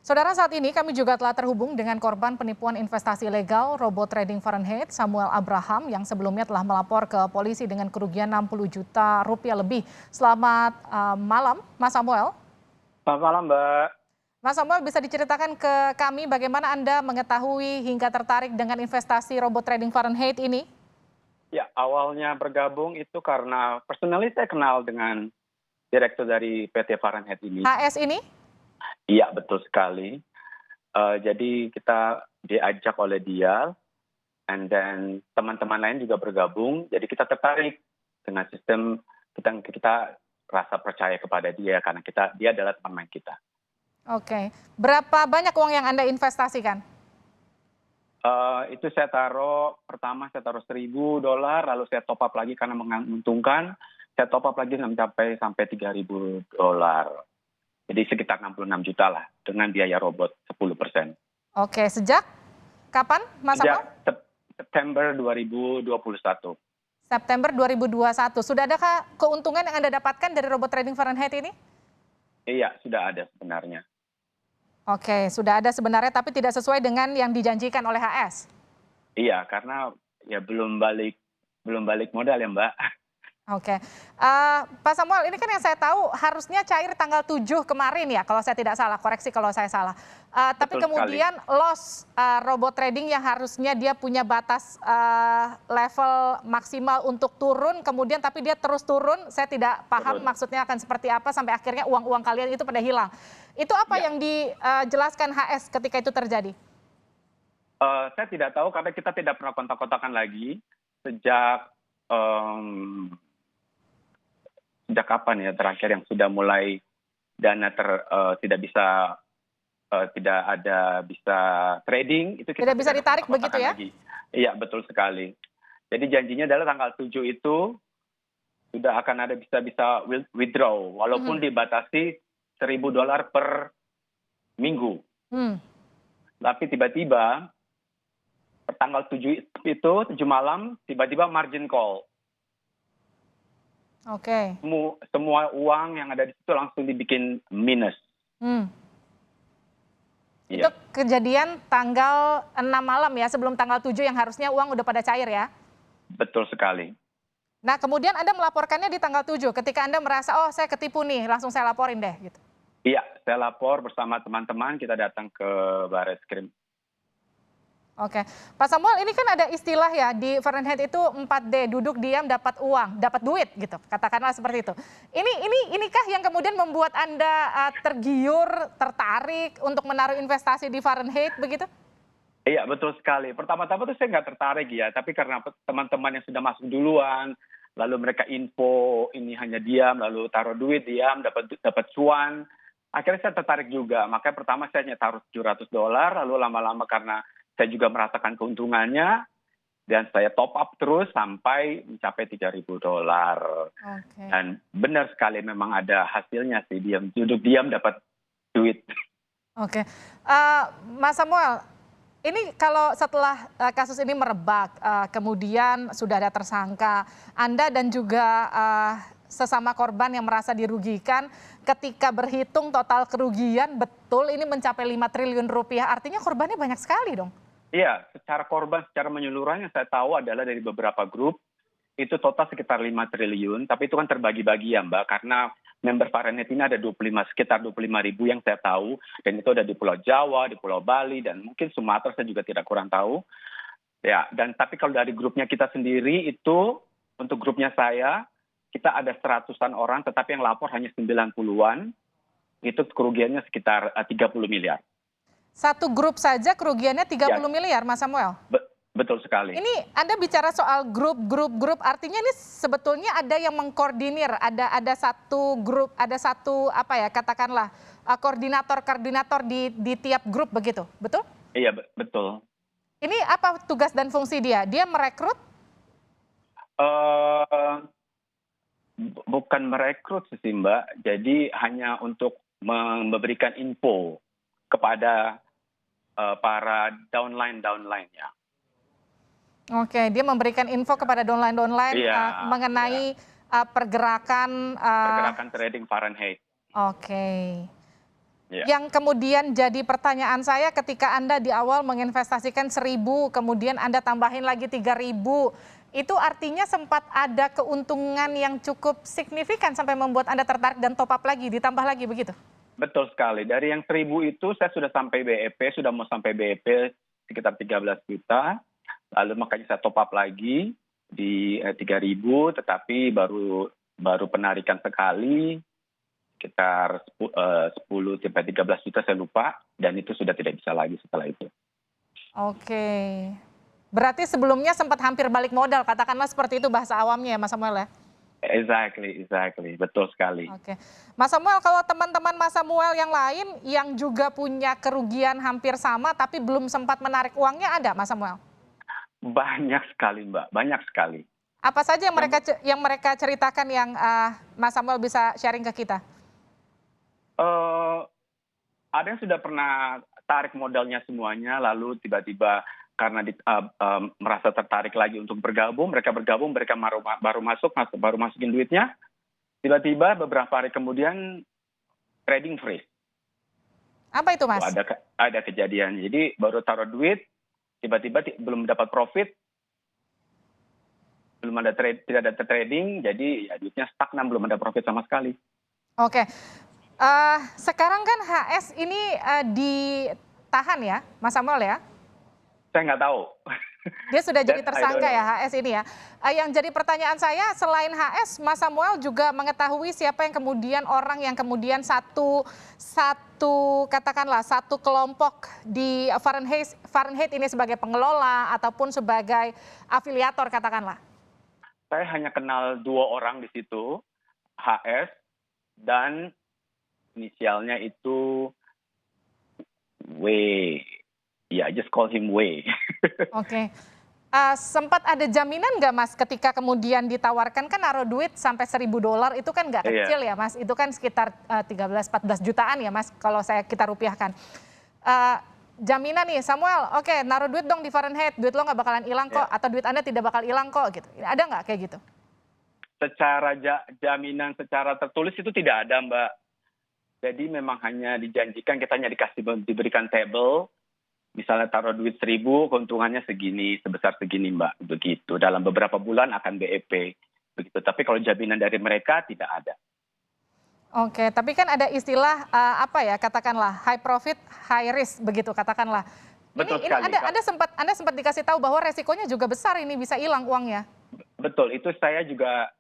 Saudara, saat ini kami juga telah terhubung dengan korban penipuan investasi ilegal robot trading Fahrenheit, Samuel Abraham, yang sebelumnya telah melapor ke polisi dengan kerugian 60 juta rupiah lebih. Selamat malam, Mas Samuel. Selamat malam, Mbak. Mas Samuel, bisa diceritakan ke kami bagaimana Anda mengetahui hingga tertarik dengan investasi robot trading Fahrenheit ini? Ya, awalnya bergabung itu karena personally saya kenal dengan direktur dari PT Fahrenheit ini. HS ini? Iya, betul sekali. Jadi kita diajak oleh dia, and then teman-teman lain juga bergabung. Jadi kita tertarik dengan sistem, kita rasa percaya kepada dia karena dia adalah teman main kita. Oke, berapa banyak uang yang Anda investasikan? Itu pertama saya taruh $1.000, lalu saya top up lagi karena menguntungkan. Saya top up lagi sampai $3.000. Jadi sekitar 66 juta lah dengan biaya robot 10%. Oke, sejak kapan, Mas Samuel? Sejak September 2021. September 2021. Sudah adakah keuntungan yang Anda dapatkan dari robot trading Fahrenheit ini? Iya, sudah ada sebenarnya. Oke, sudah ada sebenarnya tapi tidak sesuai dengan yang dijanjikan oleh HS. Iya, karena ya belum balik modal ya, Mbak. Oke, Pak Samuel, ini kan yang saya tahu harusnya cair tanggal 7 kemarin ya, kalau saya tidak salah, koreksi kalau saya salah. Tapi Betul kemudian loss robot trading yang harusnya dia punya batas level maksimal untuk turun, kemudian tapi dia terus turun, saya tidak paham Betul. maksudnya akan seperti apa sampai akhirnya uang-uang kalian itu pada hilang. Itu apa Ya. yang dijelaskan HS ketika itu terjadi? Saya tidak tahu karena kita tidak pernah kontak-kontakan lagi sejak kapan ya terakhir yang sudah mulai dana tidak ada bisa trading itu kita Tidak bisa ada ditarik begitu kontak-kontakan ya? lagi. Iya, betul sekali. Jadi janjinya adalah tanggal 7 itu sudah akan ada bisa withdraw walaupun dibatasi $1.000 per minggu. Tapi tiba-tiba tanggal 7 itu 7 malam tiba-tiba margin call. Oke. Semua uang yang ada di situ langsung dibikin minus. Itu Iya, kejadian tanggal 6 malam ya, sebelum tanggal 7 yang harusnya uang udah pada cair ya. betul sekali. Nah, kemudian Anda melaporkannya di tanggal 7 ketika Anda merasa, oh saya ketipu nih, langsung saya laporin deh gitu. Iya, saya lapor bersama teman-teman, kita datang ke Barreskrim. Oke, Pak Samuel, ini kan ada istilah ya di Fahrenheit itu 4D, duduk diam dapat uang, dapat duit gitu, katakanlah seperti itu. Inikah yang kemudian membuat Anda tergiur, tertarik untuk menaruh investasi di Fahrenheit begitu? Iya, betul sekali. Pertama-tama tuh saya nggak tertarik ya, tapi karena teman-teman yang sudah masuk duluan, lalu mereka info ini hanya diam, lalu taruh duit diam, dapat cuan. Akhirnya saya tertarik juga. Makanya pertama saya hanya taruh $700, lalu lama-lama karena saya juga merasakan keuntungannya, dan saya top up terus sampai mencapai $3.000. Oke. Dan benar sekali memang ada hasilnya sih, duduk diam dapat duit. Oke, Mas Samuel, ini kalau setelah kasus ini merebak, kemudian sudah ada tersangka, Anda dan juga sesama korban yang merasa dirugikan, ketika berhitung total kerugian betul ini mencapai 5 triliun rupiah, artinya korbannya banyak sekali dong? Iya, secara korban, secara menyeluruh yang saya tahu adalah dari beberapa grup, itu total sekitar 5 triliun, tapi itu kan terbagi-bagi ya Mbak, karena member Fahrenheit ini ada sekitar 25.000 yang saya tahu, dan itu ada di Pulau Jawa, di Pulau Bali, dan mungkin Sumatera saya juga tidak kurang tahu. Ya, tapi kalau dari grupnya kita sendiri itu, untuk grupnya saya, kita ada 100-an orang, tetapi yang lapor hanya 90-an, itu kerugiannya sekitar 30 miliar. Satu grup saja kerugiannya 30 Ya. miliar, Mas Samuel? Betul sekali. Ini Anda bicara soal grup, artinya ini sebetulnya ada yang mengkoordinir, ada satu grup, ada satu apa ya katakanlah koordinator di tiap grup begitu, betul? Iya, betul. Ini apa tugas dan fungsi dia? Dia merekrut? Bukan merekrut sih Mbak, jadi hanya untuk memberikan info kepada para downline-ya. Oke, dia memberikan info kepada downline Iya, mengenai pergerakan trading Fahrenheit. Oke. Ya. Yang kemudian jadi pertanyaan saya ketika Anda di awal menginvestasikan 1.000, kemudian Anda tambahin lagi 3.000, itu artinya sempat ada keuntungan yang cukup signifikan sampai membuat Anda tertarik dan top up lagi, ditambah lagi begitu? Betul sekali. Dari yang 1.000 itu saya sudah sampai BEP, sudah mau sampai BEP sekitar 13 juta. Lalu makanya saya top up lagi di 3.000, tetapi baru penarikan sekali sekitar 10 sampai 13 juta saya lupa, dan itu sudah tidak bisa lagi setelah itu. Oke. Berarti sebelumnya sempat hampir balik modal, katakanlah seperti itu bahasa awamnya ya Mas Samuel ya? Exactly, betul sekali. Oke. Mas Samuel, kalau teman-teman Mas Samuel yang lain yang juga punya kerugian hampir sama tapi belum sempat menarik uangnya ada Mas Samuel? Banyak sekali Mbak, banyak sekali. Apa saja yang mereka ceritakan yang Mas Samuel bisa sharing ke kita? Ada yang sudah pernah tarik modalnya semuanya, lalu tiba-tiba karena merasa tertarik lagi untuk bergabung, mereka baru masukin duitnya, tiba-tiba beberapa hari kemudian trading freeze. Apa itu Mas? Ada kejadian, jadi baru taruh duit, tiba-tiba belum dapat profit, tidak ada trading, jadi ya duitnya stagnan, belum ada profit sama sekali. Oke. Sekarang kan HS ini ditahan ya, Mas Samuel ya? Saya nggak tahu. Dia sudah jadi tersangka ya HS ini ya. Yang jadi pertanyaan saya, selain HS, Mas Samuel juga mengetahui siapa yang kemudian orang yang kemudian satu katakanlah satu kelompok di Fahrenheit ini sebagai pengelola ataupun sebagai afiliator katakanlah. Saya hanya kenal 2 orang di situ, HS dan inisialnya itu W. Ya, just call him W. Oke. Sempat ada jaminan nggak Mas ketika kemudian ditawarkan, kan naruh duit sampai $1.000 itu kan nggak kecil ya Mas, itu kan sekitar 13-14 jutaan ya Mas kalau kita rupiahkan. Jaminan nih Samuel, oke naruh duit dong di Fahrenheit, duit lo nggak bakalan hilang kok, atau duit Anda tidak bakal hilang kok gitu. Ada nggak kayak gitu? Secara jaminan secara tertulis itu tidak ada Mbak. Jadi memang hanya dijanjikan, kita hanya diberikan tabel, misalnya taruh duit 1.000, keuntungannya sebesar segini Mbak, begitu. Dalam beberapa bulan akan BEP, begitu. Tapi kalau jaminan dari mereka tidak ada. Oke, tapi kan ada istilah katakanlah high profit, high risk begitu katakanlah. Betul Ini sekali. Anda sempat dikasih tahu bahwa resikonya juga besar, ini bisa hilang uangnya. Betul, itu saya juga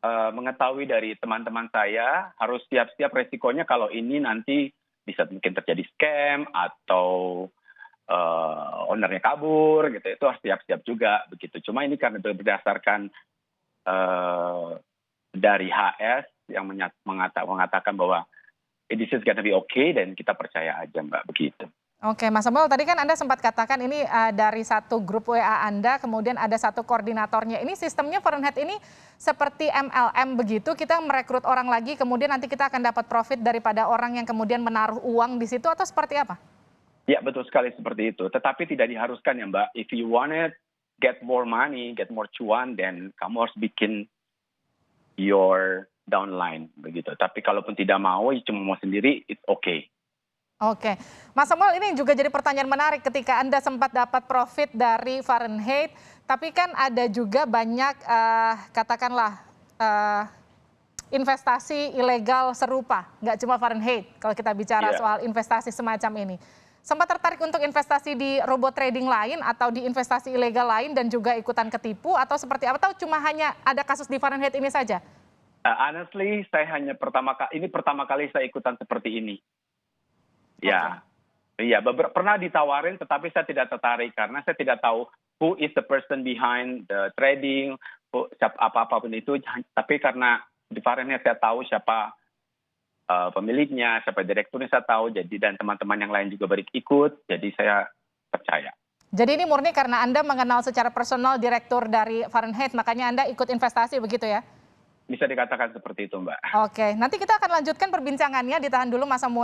mengetahui dari teman-teman saya, harus siap-siap resikonya kalau ini nanti bisa mungkin terjadi scam atau ownernya kabur gitu, itu harus siap-siap juga begitu. Cuma ini karena berdasarkan dari HS yang mengatakan bahwa this is gonna be okay, dan kita percaya aja Mbak, begitu. Oke, Mas Samuel, tadi kan Anda sempat katakan ini dari satu grup WA Anda, kemudian ada satu koordinatornya. Ini sistemnya Fahrenheit ini seperti MLM begitu, kita merekrut orang lagi, kemudian nanti kita akan dapat profit daripada orang yang kemudian menaruh uang di situ, atau seperti apa? Ya, betul sekali seperti itu. Tetapi tidak diharuskan ya Mbak. If you wanted get more money, get more cuan, then kamu harus bikin your downline begitu. Tapi kalaupun tidak mau, cuma mau sendiri, it's okay. Oke, Mas Samuel, ini juga jadi pertanyaan menarik ketika Anda sempat dapat profit dari Fahrenheit, tapi kan ada juga banyak katakanlah investasi ilegal serupa, nggak cuma Fahrenheit kalau kita bicara soal investasi semacam ini. Sempat tertarik untuk investasi di robot trading lain atau di investasi ilegal lain dan juga ikutan ketipu, atau seperti apa? Atau cuma hanya ada kasus di Fahrenheit ini saja? Honestly, saya hanya pertama kali saya ikutan seperti ini. Ya, iya, pernah ditawarin, tetapi saya tidak tertarik karena saya tidak tahu who is the person behind the trading, apapun itu. Tapi karena di Fahrenheit saya tahu siapa pemiliknya, siapa direkturnya saya tahu, jadi dan teman-teman yang lain juga ikut, jadi saya percaya. Jadi ini murni karena Anda mengenal secara personal direktur dari Fahrenheit, makanya Anda ikut investasi begitu ya? Bisa dikatakan seperti itu Mbak. Oke, nanti kita akan lanjutkan perbincangannya, ditahan dulu Mas Samuel.